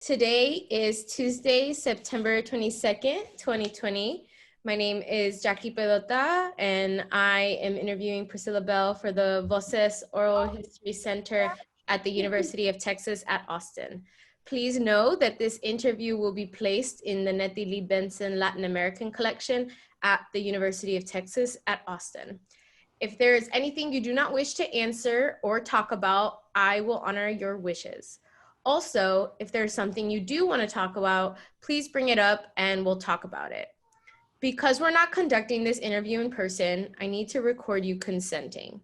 Today is Tuesday, September 22nd, 2020. My name is Jackie Pelota, and I am interviewing Priscilla Bell for the Voces Oral History Center at the University of Texas at Austin. Please know that this interview will be placed in the Nettie Lee Benson Latin American Collection at the University of Texas at Austin. If there is anything you do not wish to answer or talk about, I will honor your wishes. Also, if there's something you do want to talk about, please bring it up and we'll talk about it. Because we're not conducting this interview in person, I need to record you consenting.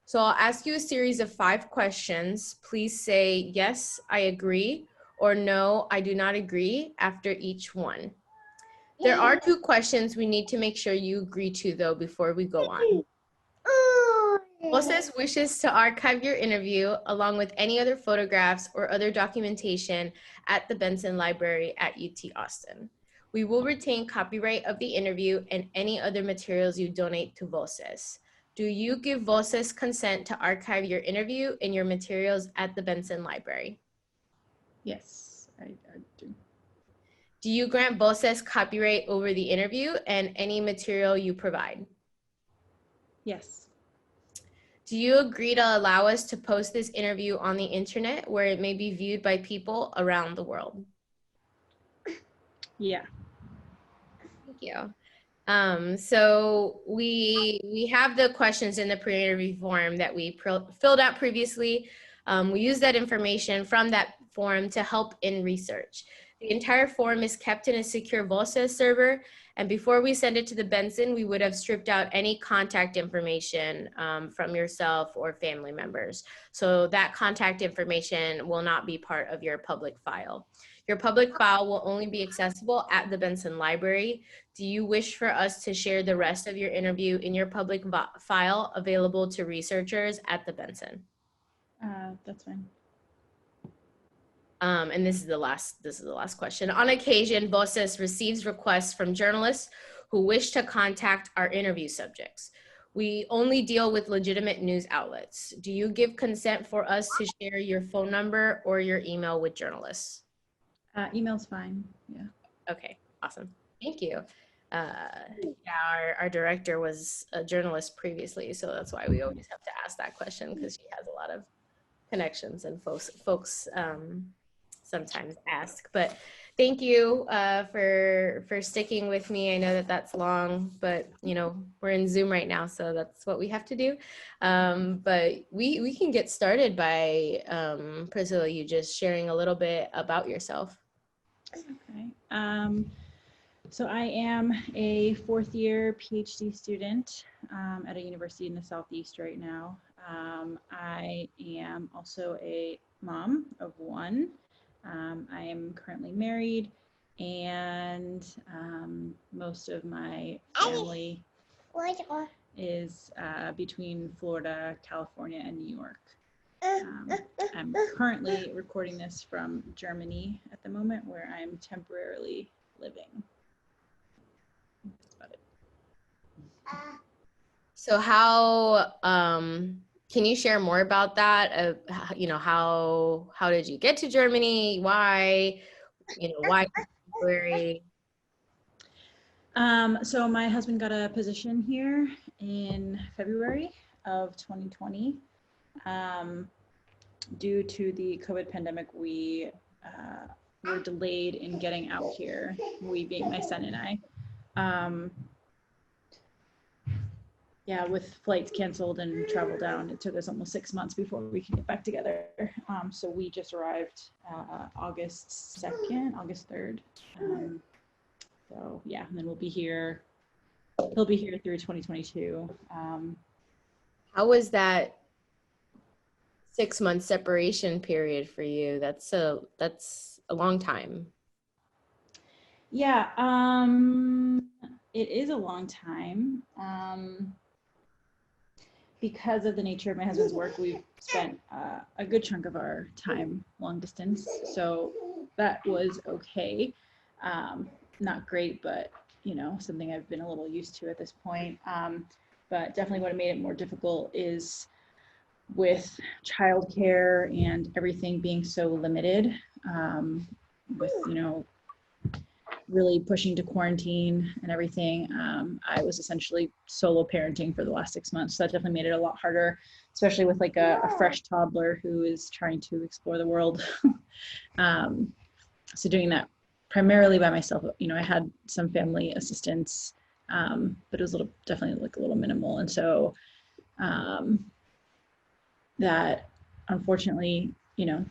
So I'll ask you a series of 5 questions. Please say, yes, I agree, or no, I do not agree after each one. There are 2 questions we need to make sure you agree to though before we go on. Voces wishes to archive your interview along with any other photographs or other documentation at the Benson Library at UT Austin. We will retain copyright of the interview and any other materials you donate to Voces. Do you give Voces consent to archive your interview and your materials at the Benson Library? Yes, I do. Do you grant Voces copyright over the interview and any material you provide? Yes. Do you agree to allow us to post this interview on the internet where it may be viewed by people around the world? Yeah. Thank you. So we have the questions in the pre-interview form that we filled out previously. We use that information from that form to help in research. The entire form is kept in a secure Voces server, and before we send it to the Benson, we would have stripped out any contact information from yourself or family members. So that contact information will not be part of your public file. Your public file will only be accessible at the Benson Library. Do you wish for us to share the rest of your interview in your public file available to researchers at the Benson? That's fine. And this is the last question. On occasion, Voces receives requests from journalists who wish to contact our interview subjects. We only deal with legitimate news outlets. Do you give consent for us to share your phone number or your email with journalists? Email's fine. Yeah. Okay, awesome. Thank you. Yeah, our director was a journalist previously, so that's why we always have to ask that question, because she has a lot of connections and folks sometimes ask. But thank you for sticking with me. I know that that's long, but you know, we're in Zoom right now, so that's what we have to do. But we can get started by Priscilla, you just sharing a little bit about yourself. Okay. So I am a 4th year PhD student at a university in the Southeast right now. I am also a mom of 1. I am currently married, and most of my family is between Florida, California, and New York. I'm currently recording this from Germany at the moment, where I'm temporarily living. That's about it. So how, can you share more about that? You know, how did you get to Germany? Why, you know, why February? So my husband got a position here in February of 2020. Due to the COVID pandemic, we were delayed in getting out here, we being my son and I. Yeah, with flights canceled and travel down, it took us almost 6 months before we could get back together. So we just arrived August 2nd, August 3rd. So yeah, and then we'll be here. He'll be here through 2022. How was that 6-month separation period for you? That's a long time. Yeah, it is a long time. Because of the nature of my husband's work, we've spent a good chunk of our time long distance. So that was okay. Not great, but you know, something I've been a little used to at this point. But definitely what made it more difficult is with childcare and everything being so limited. with, really pushing to quarantine and everything, I was essentially solo parenting for the last 6 months. So that definitely made it a lot harder, especially with like a fresh toddler who is trying to explore the world. So doing that primarily by myself, I had some family assistance, but it was definitely like a little minimal. And so that unfortunately, it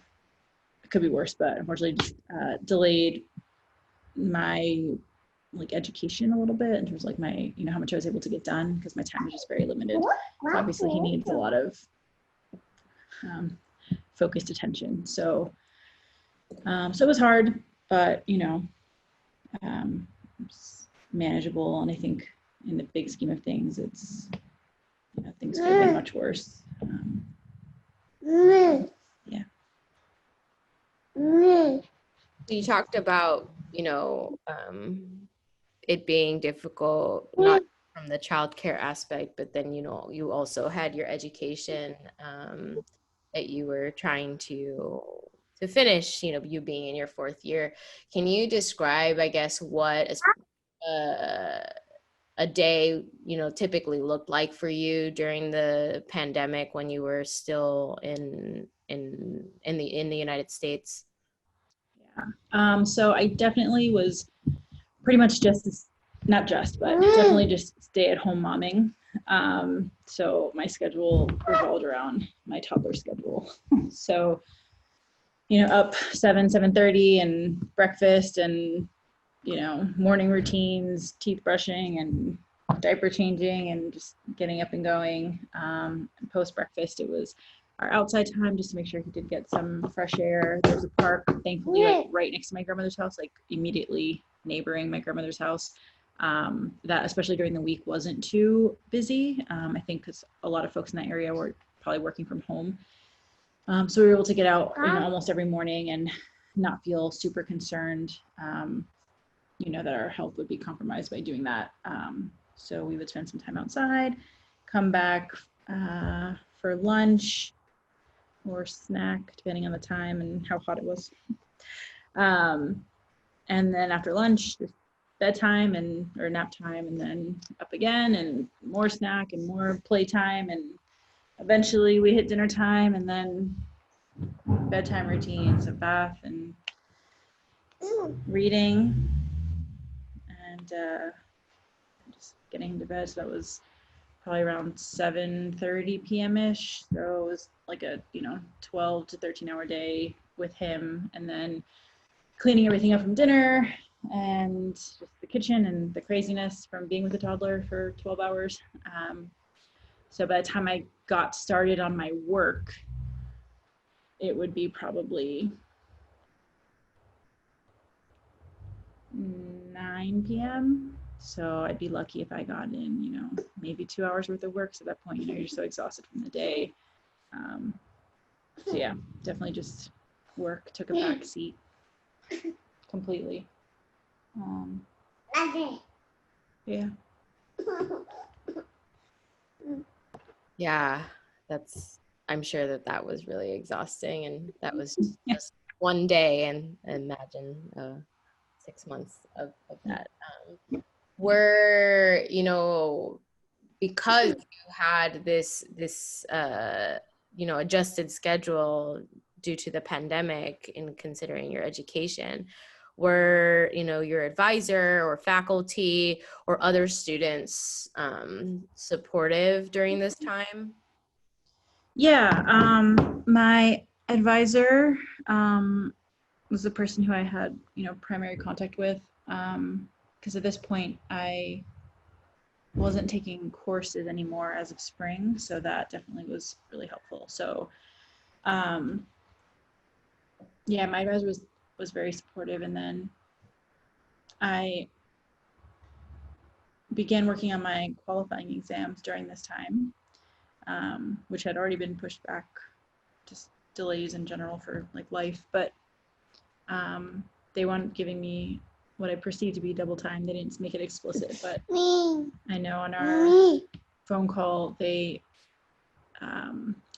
could be worse, but unfortunately just delayed my like education a little bit in terms of like my, how much I was able to get done, because my time was just very limited. So obviously he needs a lot of focused attention. So it was hard, but it's manageable. And I think in the big scheme of things, it's, things could have been much worse. Yeah. You talked about, it being difficult, not from the childcare aspect, but then, you also had your education that you were trying to finish, you being in your 4th year. Can you describe, I guess, what a day, typically looked like for you during the pandemic when you were still in the United States? Yeah. So I definitely was pretty much not just, but definitely just stay at home momming. So my schedule revolved around my toddler schedule. So, up 7:30 and breakfast and, morning routines, teeth brushing and diaper changing and just getting up and going. Post breakfast, it was our outside time just to make sure he did get some fresh air. There's a park, thankfully, like right next to my grandmother's house, like immediately neighboring my grandmother's house. That especially during the week wasn't too busy. I think because a lot of folks in that area were probably working from home. So we were able to get out almost every morning and not feel super concerned, that our health would be compromised by doing that. So we would spend some time outside, come back for lunch or snack, depending on the time and how hot it was. And then after lunch, bedtime or nap time, and then up again and more snack and more playtime. And eventually we hit dinner time and then bedtime routines, a bath and reading and just getting to bed. So that was probably around 7:30 p.m.-ish. So it was like a 12 to 13-hour day with him, and then cleaning everything up from dinner and just the kitchen and the craziness from being with a toddler for 12 hours. So by the time I got started on my work, it would be probably 9 p.m. So I'd be lucky if I got in, maybe 2 hours worth of work. So at that point, you're so exhausted from the day. So yeah, definitely just work took a back seat completely. Yeah. Yeah, I'm sure that was really exhausting, and that was just one day, and imagine 6 months of that. Were, because you had this adjusted schedule due to the pandemic, in considering your education, were your advisor or faculty or other students supportive during this time? Yeah, my advisor was the person who I had primary contact with, because at this point I wasn't taking courses anymore as of spring, so that definitely was really helpful. So yeah, my advisor was very supportive, and then I began working on my qualifying exams during this time, which had already been pushed back, just delays in general for like life, but they weren't giving me what I perceived to be double time. They didn't make it explicit, but I know on our phone call, they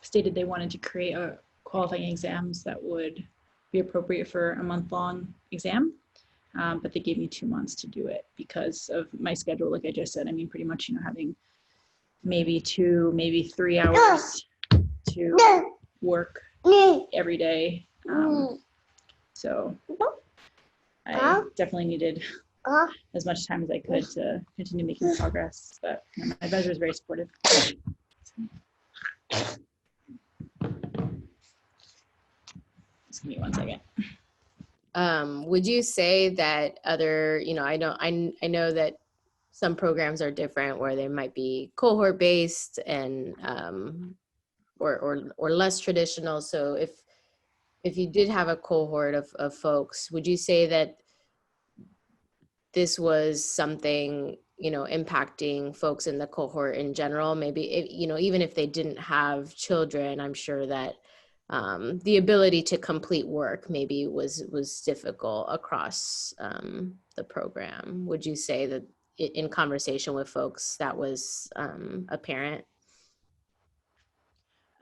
stated they wanted to create a qualifying exams that would be appropriate for a month-long exam. But they gave me 2 months to do it because of my schedule. Like I just said, I mean, pretty much, having maybe 2, maybe 3 hours to work every day. So I definitely needed as much time as I could to continue making progress. But my advisor is very supportive. Just give me 1 second. Would you say that other, I know that some programs are different where they might be cohort based and or less traditional. So if you did have a cohort of folks, would you say that this was something, impacting folks in the cohort in general? Maybe, even if they didn't have children, I'm sure that the ability to complete work maybe was difficult across the program. Would you say that in conversation with folks that was apparent?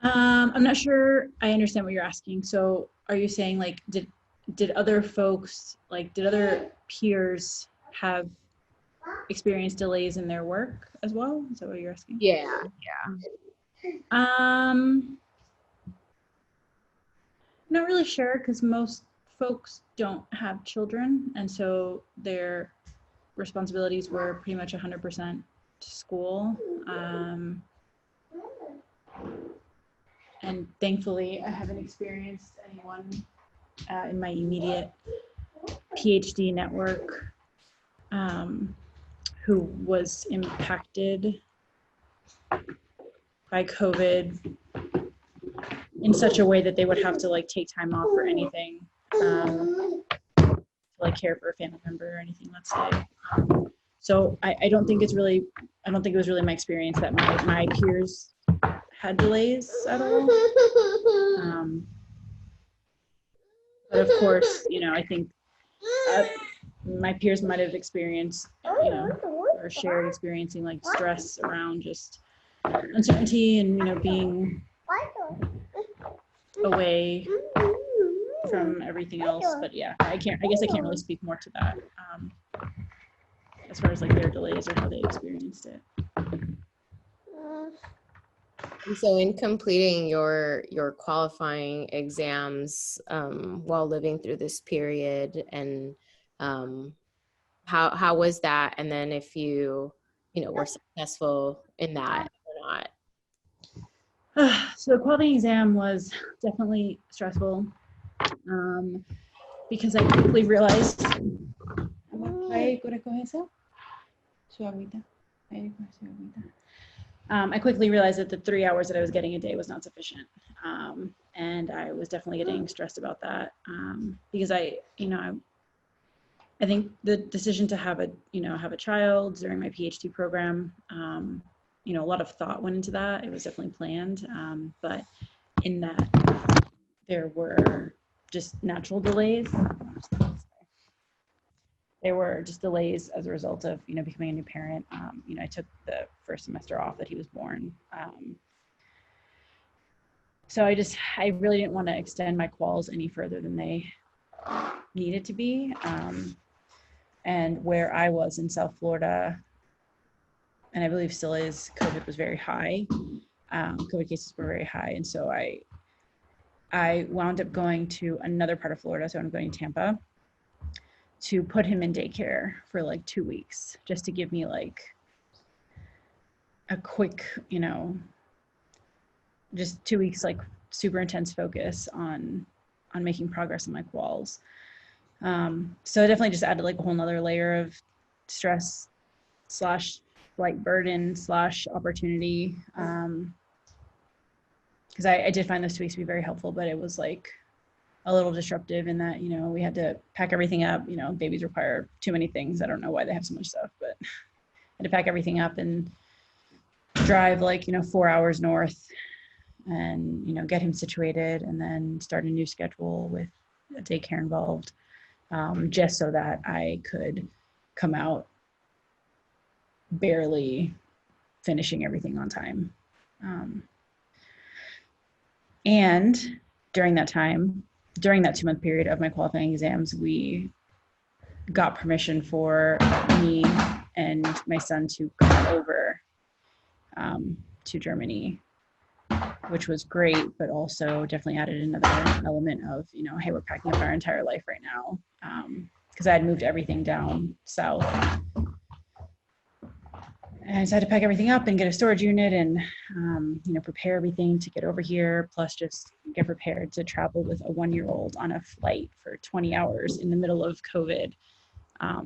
I'm not sure I understand what you're asking. So are you saying like, did other folks, like did other peers have experienced delays in their work as well? Is that what you're asking? Yeah. Not really sure, because most folks don't have children, and so their responsibilities were pretty much 100% to school. And thankfully, I haven't experienced anyone in my immediate PhD network who was impacted by COVID in such a way that they would have to like take time off or anything, to like care for a family member or anything, let's say. So I don't think it was really my experience that my peers had delays at all. But of course, I think my peers might have experienced, or shared experiencing like stress around just uncertainty and, being away from everything else. But yeah, I guess I can't really speak more to that as far as like their delays or how they experienced it. And so in completing your qualifying exams while living through this period, and how was that? And then if you were successful in that or not? So the qualifying exam was definitely stressful because I quickly realized I quickly realized that the 3 hours that I was getting a day was not sufficient. And I was definitely getting stressed about that because I think the decision to have a child during my PhD program, a lot of thought went into that. It was definitely planned, but in that there were just natural delays. There were just delays as a result of, becoming a new parent. I took the first semester off that he was born. So I really didn't want to extend my quals any further than they needed to be. And where I was in South Florida, and I believe still is, COVID was very high. COVID cases were very high. And so I wound up going to another part of Florida. So I'm going to Tampa to put him in daycare for like 2 weeks, just to give me like a quick, just 2 weeks, like super intense focus on making progress on my quals. So it definitely just added like a whole nother layer of stress / like burden / opportunity. Because I did find those 2 weeks to be very helpful, but it was like a little disruptive in that, we had to pack everything up. Babies require too many things. I don't know why they have so much stuff, but I had to pack everything up and drive like, 4 hours north and, get him situated and then start a new schedule with a daycare involved, just so that I could come out barely finishing everything on time. And during that time, during that 2-month period of my qualifying exams, we got permission for me and my son to come over to Germany, which was great, but also definitely added another element of, hey, we're packing up our entire life right now. Because I had moved everything down south. And so I had to pack everything up and get a storage unit and, prepare everything to get over here, plus just get prepared to travel with a 1-year-old on a flight for 20 hours in the middle of COVID.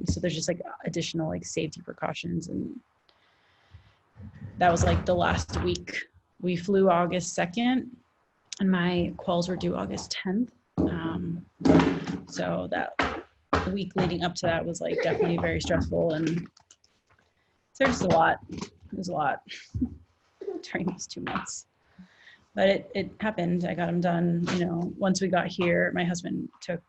So there's just like additional like safety precautions. And that was like the last week. We flew August 2nd and my quals were due August 10th. So that week leading up to that was like definitely very stressful, and there's just a lot. It was a lot during these 2 months, but it happened. I got them done. Once we got here, my husband took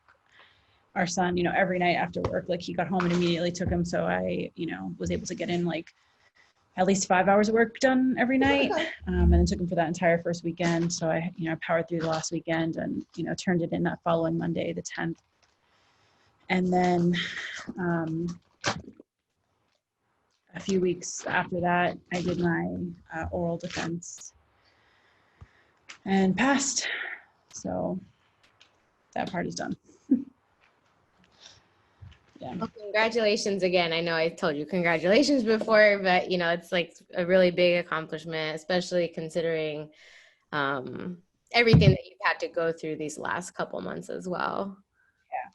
our son, every night after work. Like he got home and immediately took him. So I, was able to get in like at least 5 hours of work done every night, and then took him for that entire first weekend. So I, powered through the last weekend and, turned it in that following Monday, the 10th. And then a few weeks after that, I did my oral defense and passed. So that part is done. Yeah. Well, congratulations again. I know I told you congratulations before, but it's like a really big accomplishment, especially considering everything that you've had to go through these last couple months as well. Yeah.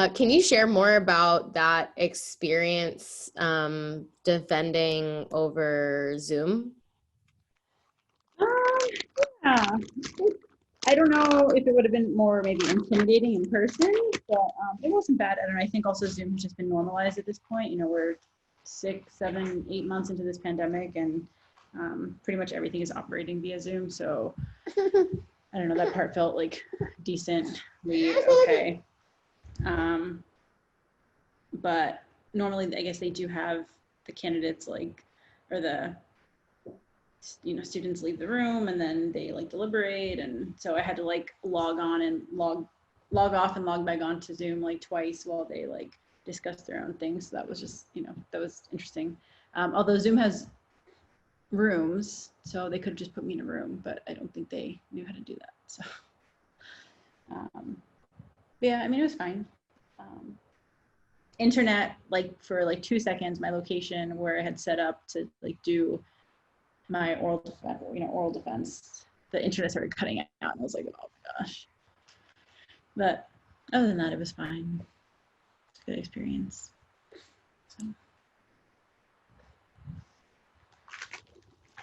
Can you share more about that experience defending over Zoom? Yeah. I don't know if it would have been more maybe intimidating in person, but it wasn't bad. I don't know. I think also Zoom has just been normalized at this point. We're 6, 7, 8 months into this pandemic, and pretty much everything is operating via Zoom. So I don't know, that part felt like decently okay. But normally, I guess they do have the candidates students leave the room and then they like deliberate, and so I had to like log on and log off and log back on to Zoom like twice while they like discuss their own things. So that was just that was interesting. Although Zoom has rooms, so they could just put me in a room, but I don't think they knew how to do that. So yeah, I mean, it was fine. Internet, like for like 2 seconds, my location where I had set up to like do my oral defense, the internet started cutting out, and I was like, oh my gosh. But other than that, it was fine. It's a good experience. So.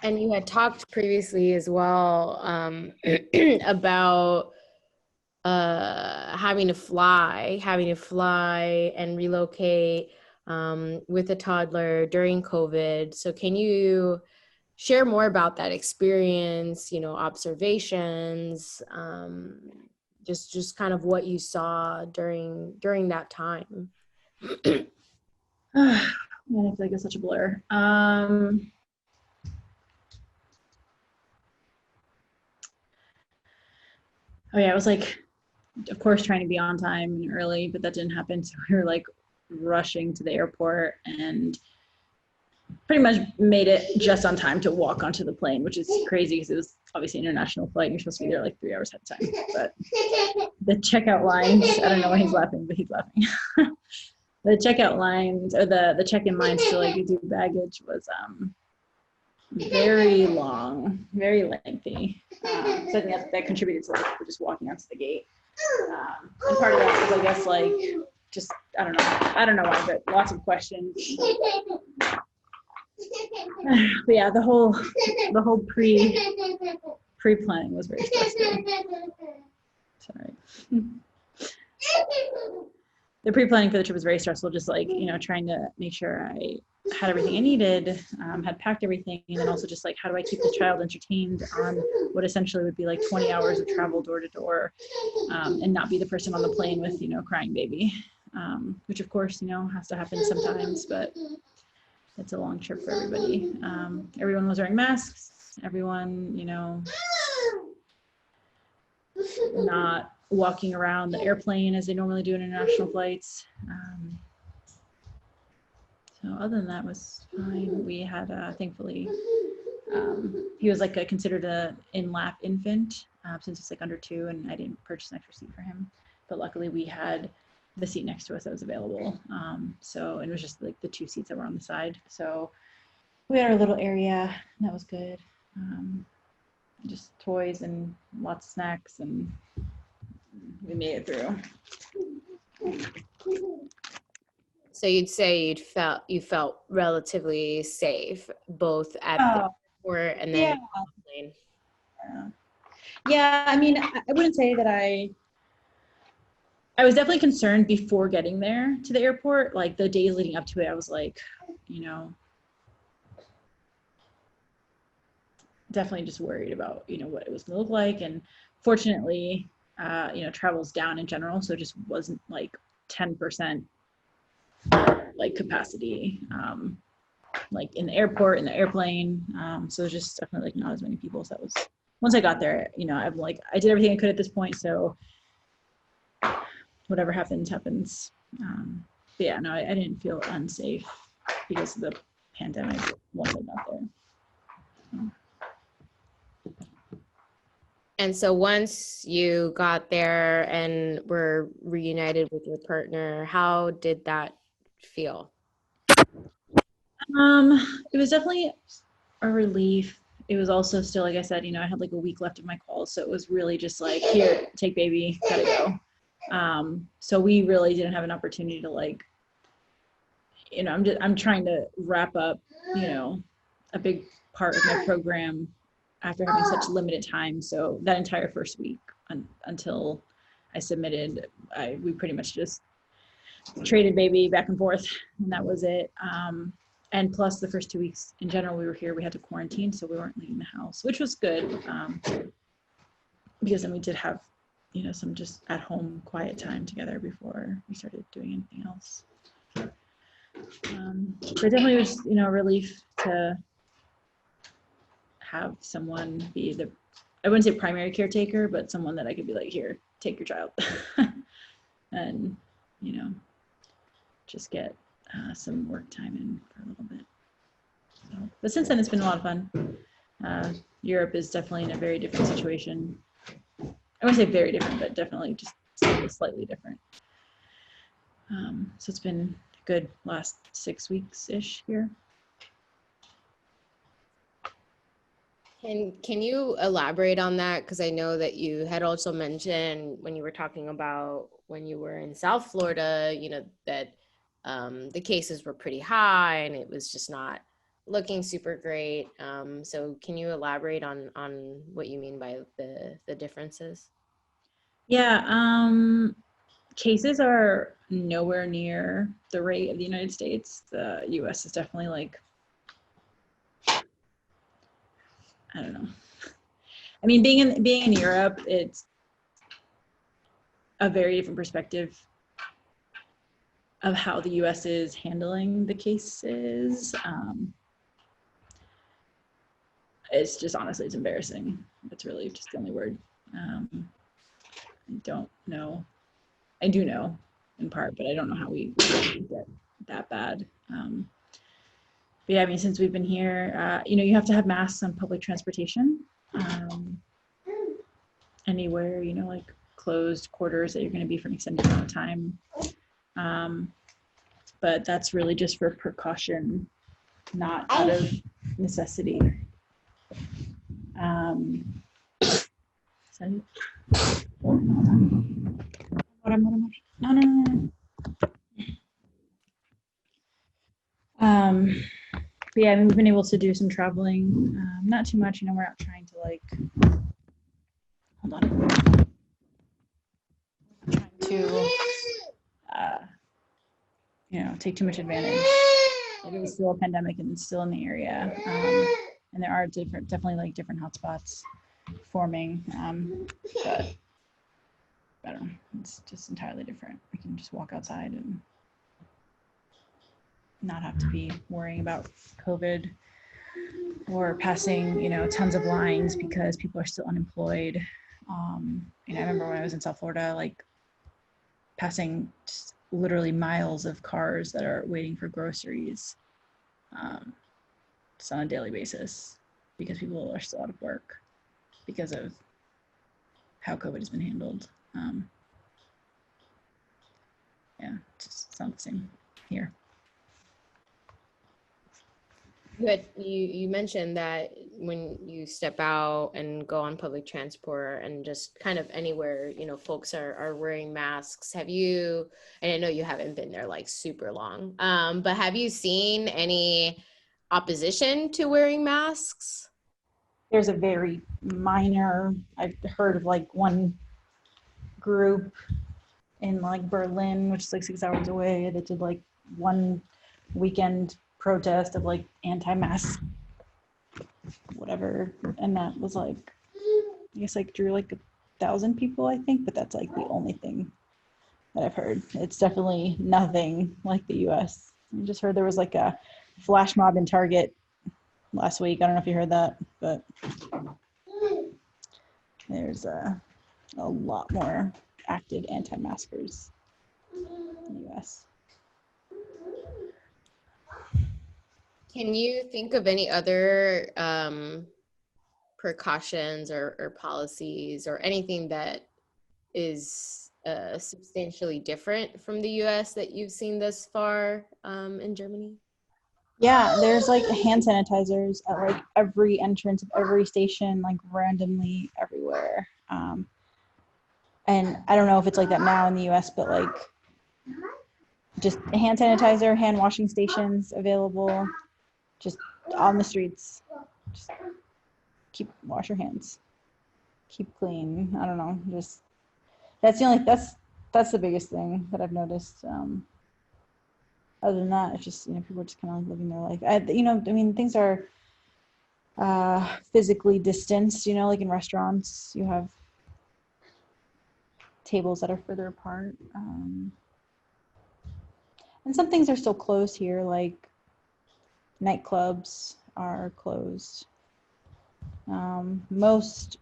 And you had talked previously as well about having to fly and relocate with a toddler during COVID. So can you share more about that experience, observations, just kind of what you saw during that time? Man, I feel like it's such a blur. Oh yeah, it was like, of course, trying to be on time and early, but that didn't happen. So we were like rushing to the airport and pretty much made it just on time to walk onto the plane, which is crazy because it was obviously an international flight and you're supposed to be there like 3 hours ahead of time. But the checkout lines, I don't know why he's laughing, but he's laughing. The checkout lines, or the check-in lines to like do baggage was very long, very lengthy. So I think that contributed to like just walking onto the gate. And part of that was, I guess, like just I don't know why, but lots of questions. But yeah, the whole pre-planning was very stressful. Sorry. The pre-planning for the trip was very stressful, just like, trying to make sure I had everything I needed, had packed everything, and then also just like, how do I keep the child entertained on what essentially would be like 20 hours of travel door to door, and not be the person on the plane with, crying baby, which of course, has to happen sometimes, but it's a long trip for everybody. Everyone was wearing masks. Everyone, not walking around the airplane as they normally do in international flights. So other than that was fine. We had, thankfully, he was like considered a in-lap infant since he's like under 2, and I didn't purchase an extra seat for him. But luckily we had the seat next to us that was available. So it was just like the 2 seats that were on the side. So we had our little area, and that was good. Just toys and lots of snacks, and we made it through. So you'd say you felt relatively safe both at the airport and then on the plane. Yeah, I mean, I wouldn't say that I was definitely concerned before getting there to the airport. Like the days leading up to it, I was like, you know, definitely just worried about, you know, what it was gonna look like. And fortunately, you know, travel's down in general, so it just wasn't like 10% like capacity, like in the airport, in the airplane. So it's just definitely like not as many people. So that was, once I got there, you know, I'm like, I did everything I could at this point. So whatever happens, happens. But yeah, no, I didn't feel unsafe because of the pandemic once I got there. And so once you got there and were reunited with your partner, how did that feel? It was definitely a relief. It was also still, like I said, you know, I had like a week left of my calls, so it was really just like, here, take baby, gotta go. So we really didn't have an opportunity to like, you know, I'm trying to wrap up, you know, a big part of my program after having such limited time. So that entire first week until I submitted, we pretty much just traded baby back and forth, and that was it. And plus the first 2 weeks in general we were here, we had to quarantine, so we weren't leaving the house, which was good, because then we did have, you know, some just at home quiet time together before we started doing anything else. But definitely was, you know, a relief to have someone be the, I wouldn't say primary caretaker, but someone that I could be like, here, take your child. And, you know, just get some work time in for a little bit. So, but since then, it's been a lot of fun. Europe is definitely in a very different situation. I wouldn't say very different, but definitely just slightly different. So it's been a good last 6 weeks-ish here. Can you elaborate on that? Because I know that you had also mentioned when you were talking about when you were in South Florida, you know, that the cases were pretty high and it was just not looking super great. So can you elaborate on what you mean by the differences? Yeah, cases are nowhere near the rate of the United States. The US is definitely like, I don't know. I mean, being in Europe, it's a very different perspective of how the US is handling the cases. It's just, honestly, it's embarrassing. It's really just the only word. I don't know. I do know in part, but I don't know how we get that bad. But yeah, I mean, since we've been here, you know, you have to have masks on public transportation. Anywhere, you know, like closed quarters that you're going to be for an extended amount of time. But that's really just for precaution, not out of necessity. But yeah, I mean, we've been able to do some traveling, not too much, you know, we're not trying to like, hold on. Trying to, you know, take too much advantage. It is still a pandemic and it's still in the area. And there are definitely like different hotspots forming, but I don't know, it's just entirely different. We can just walk outside and not have to be worrying about COVID or passing, you know, tons of lines because people are still unemployed. I remember when I was in South Florida, like passing literally miles of cars that are waiting for groceries, just on a daily basis, because people are still out of work because of how COVID has been handled. Yeah, it's not the same here. You mentioned that when you step out and go on public transport and just kind of anywhere, folks are wearing masks. Have you, and I know you haven't been there like super long, but have you seen any opposition to wearing masks? There's a very minor, I've heard of like one group in like Berlin, which is like 6 hours away, that did like one weekend protest of like anti-mask whatever, and that was like, I guess like drew like 1,000 people, I think, but that's like the only thing that I've heard. It's definitely nothing like the US. I just heard there was like a flash mob in Target last week. I don't know if you heard that, but there's a lot more active anti-maskers in the US. Can you think of any other precautions or policies or anything that is substantially different from the US that you've seen thus far in Germany? Yeah, there's like hand sanitizers at like every entrance of every station, like randomly everywhere. And I don't know if it's like that now in the US, but like just hand sanitizer, hand washing stations available just on the streets. Just wash your hands, keep clean. I don't know, just that's the biggest thing that I've noticed. Other than that, it's just, people are just kind of living their life. Things are physically distanced, like in restaurants, you have tables that are further apart. And some things are still closed here, like nightclubs are closed. Most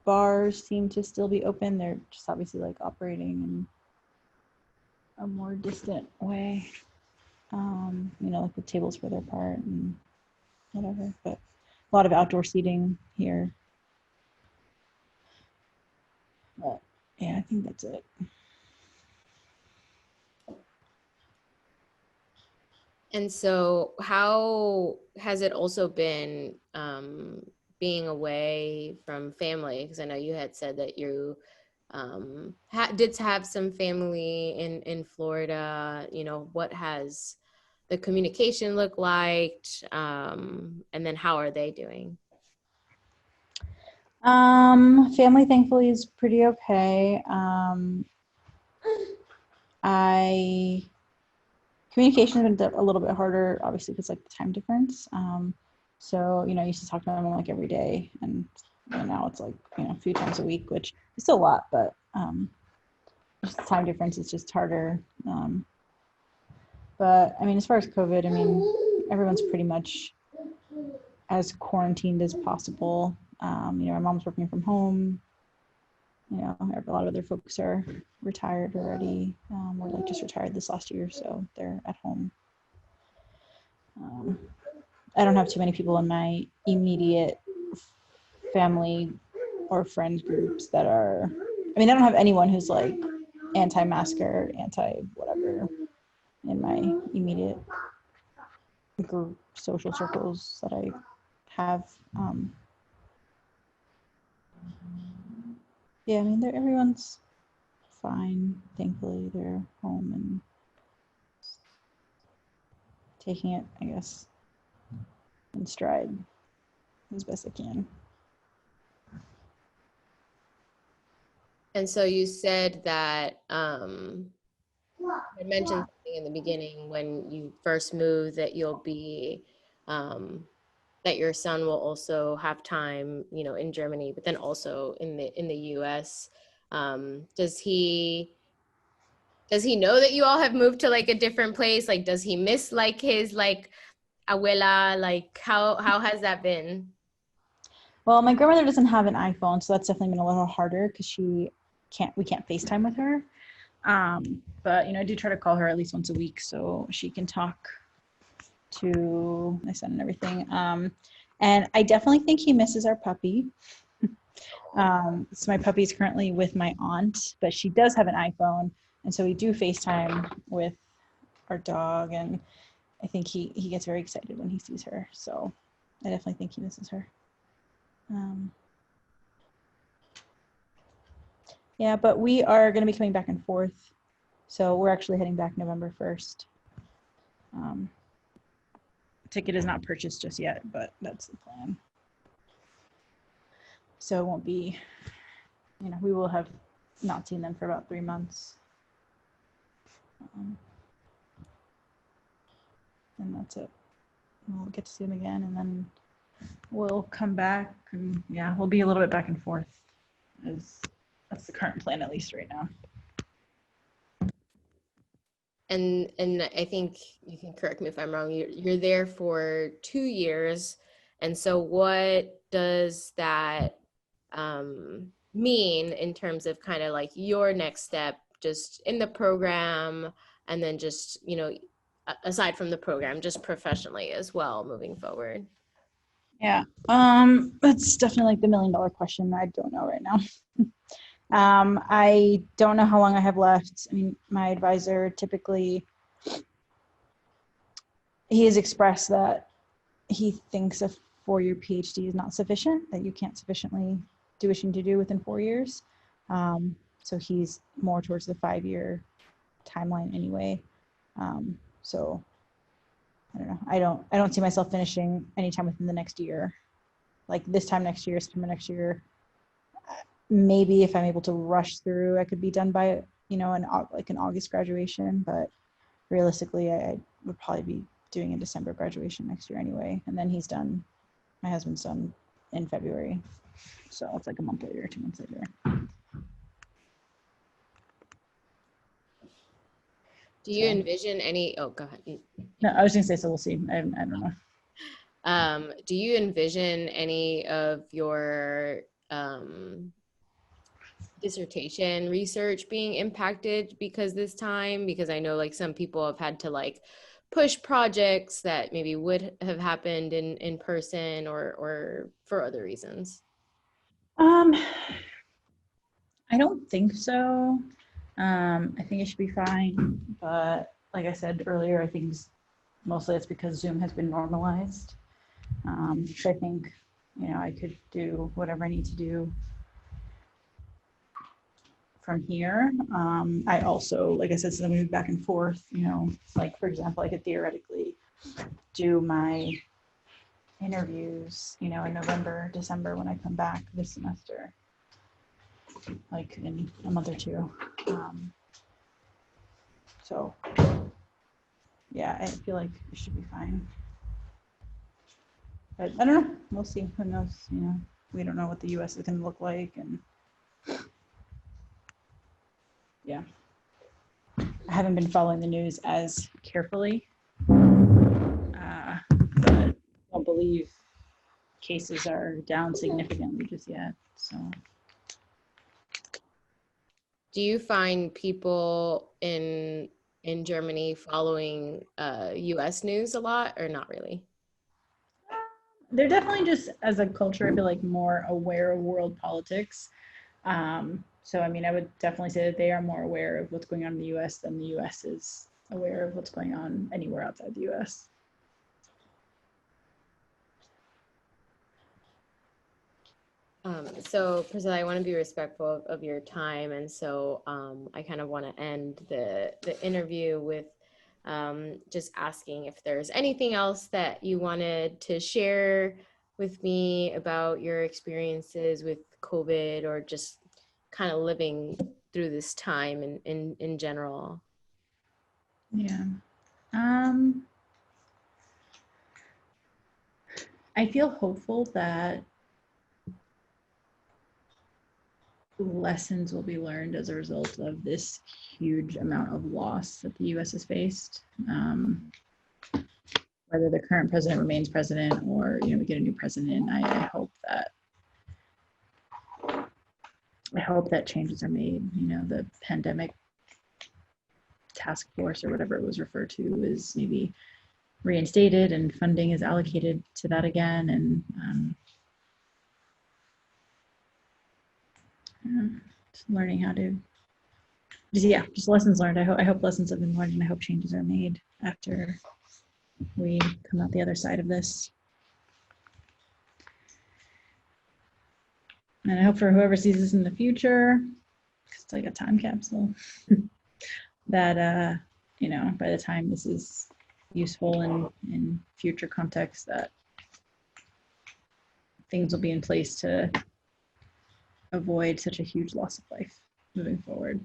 bars seem to still be open. They're just obviously like operating in a more distant way. Like the tables further apart and whatever, but a lot of outdoor seating here. But yeah, I think that's it. And so how has it also been being away from family? Because I know you had said that you did have some family in Florida. What has the communication look like? And then how are they doing? Family thankfully is pretty okay. Communication has been a little bit harder, obviously, because like the time difference. So, I used to talk to them like every day, and now it's like, a few times a week, which is still a lot, but just the time difference is just harder. But as far as COVID, everyone's pretty much as quarantined as possible. My mom's working from home. A lot of other folks are retired already, or like just retired this last year, so they're at home. I don't have too many people in my immediate family or friend groups that are, I don't have anyone who's like anti-masker, anti-whatever in my immediate group social circles that I have. Yeah, everyone's fine. Thankfully, they're home and taking it, I guess, in stride as best I can. And so you said that I mentioned something in the beginning when you first moved that you'll be that your son will also have time, in Germany, but then also in the US. Does he know that you all have moved to like a different place? Like, does he miss like his like abuela? Like, how has that been? Well, my grandmother doesn't have an iPhone, so that's definitely been a little harder because we can't FaceTime with her. But I do try to call her at least once a week so she can talk to my son and everything. And I definitely think he misses our puppy. So my puppy is currently with my aunt, but she does have an iPhone, and so we do FaceTime with our dog, and I think he gets very excited when he sees her. So I definitely think he misses her. Yeah, but we are going to be coming back and forth. So we're actually heading back November 1st. Ticket is not purchased just yet, but that's the plan. So it won't be, we will have not seen them for about 3 months. And that's it. We'll get to see them again, and then we'll come back, and yeah, we'll be a little bit back and forth. That's the current plan, at least right now. And I think you can correct me if I'm wrong. You're there for 2 years, and so what does that mean in terms of kind of like your next step, just in the program, and then just aside from the program, just professionally as well, moving forward? Yeah, that's definitely like the $1 million question. I don't know right now. I don't know how long I have left. I mean, my advisor typically, he has expressed that he thinks a 4-year PhD is not sufficient, that you can't sufficiently do what you need to do within 4 years. So he's more towards the 5-year timeline anyway. So I don't know. I don't see myself finishing anytime within the next year. Like this time next year, September next year. Maybe if I'm able to rush through, I could be done by an August graduation. But realistically, I would probably be doing a December graduation next year anyway. And then he's done. My husband's done in February, so it's like a month later, 2 months later. Do you envision any? Oh, go ahead. No, I was gonna say, so we'll see. I don't know. Do you envision any of your dissertation research being impacted because this time? Because I know like some people have had to like push projects that maybe would have happened in person or for other reasons. I don't think so. I think it should be fine, but like I said earlier, I think mostly it's because Zoom has been normalized. So I think, I could do whatever I need to do from here. I also, like I said, since I'm moving back and forth, like for example, I could theoretically do my interviews, in November, December when I come back this semester, like in a month or two. So yeah, I feel like it should be fine. But I don't know. We'll see. Who knows? We don't know what the U.S. is going to look like, and yeah, I haven't been following the news as carefully, but I don't believe cases are down significantly just yet. So, do you find people in Germany following U.S. news a lot, or not really? They're definitely just, as a culture, I feel like more aware of world politics. So, I mean, I would definitely say that they are more aware of what's going on in the U.S. than the U.S. is aware of what's going on anywhere outside the U.S. So Priscilla, I want to be respectful of your time, and so I kind of want to end the interview with just asking if there's anything else that you wanted to share with me about your experiences with COVID, or just kind of living through this time in general. Yeah. I feel hopeful that lessons will be learned as a result of this huge amount of loss that the U.S. has faced. Whether the current president remains president or we get a new president, I hope that I hope that changes are made. The pandemic task force or whatever it was referred to is maybe reinstated and funding is allocated to that again. And just learning how to, just lessons learned. I hope lessons have been learned, and I hope changes are made after we come out the other side of this. And I hope for whoever sees this in the future, because it's like a time capsule, that by the time this is useful in future contexts, that things will be in place to avoid such a huge loss of life moving forward.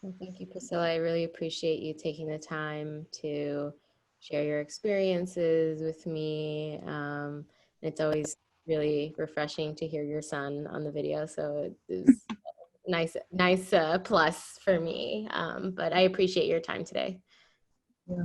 Well, thank you, Priscilla. I really appreciate you taking the time to share your experiences with me. It's always really refreshing to hear your son on the video, so it was nice plus for me. But I appreciate your time today. Yeah.